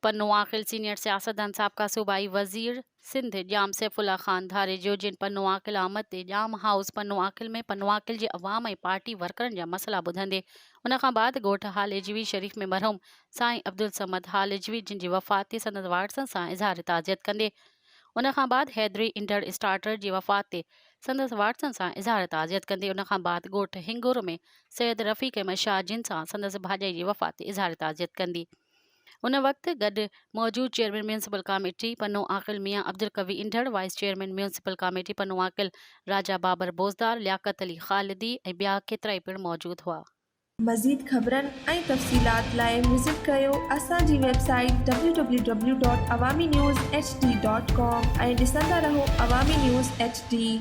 पन्नो आखिल senior सियासतदान साबका सूबाई वजीर सिंध जाम सैफुल्ला खान धारे जो जिन पन्नो आखिल आमद ते जाम हाउस पन्नो आखिल में पन्नो आखिल जे अवाम ऐं पार्टी वर्करनि जा मसला ॿुधंदे उन खां बाद ॻोठ हालेजवी शरीफ़ में मरहूम साईं अब्दुल समद हालेजवी जिन जी वफ़ात ते संदसि वारसनि सां इज़हार ताज़ियत कंदे उन खां बाद हैदरी इंडर स्टार्टर जी वफ़ात ते संदसि वारसनि सां इज़हार ताज़ियत कंदे उन खां बाद ॻोठ हिंगुर में सैयद रफ़ीक अहमद शाह जिन सां संदसि भाॼाई जी वफ़ात ते इज़हार ताज़ियत कंदी उन वक़्तु गॾु मौजूदु चेयरमैन म्यूनिसिपल कमेटी पन्नो आकिल मियां अब्दुल कवी इंडर वाइस चेयरमैन म्यूनिसिपल कमेटी पन्नो आकिल राजा बाबर बोज़दार लियाकत अली ख़ालिदी ऐं ॿिया केतिरा ई पिणु मौजूदु हुआ। मज़ीद ख़बरनि ऐं तफ़सीलात लाइ विज़िट कयो असांजी वेबसाइट www.awamiNewsHD.com ऐं ॾिसंदा रहो अवामी न्यूज़ HD।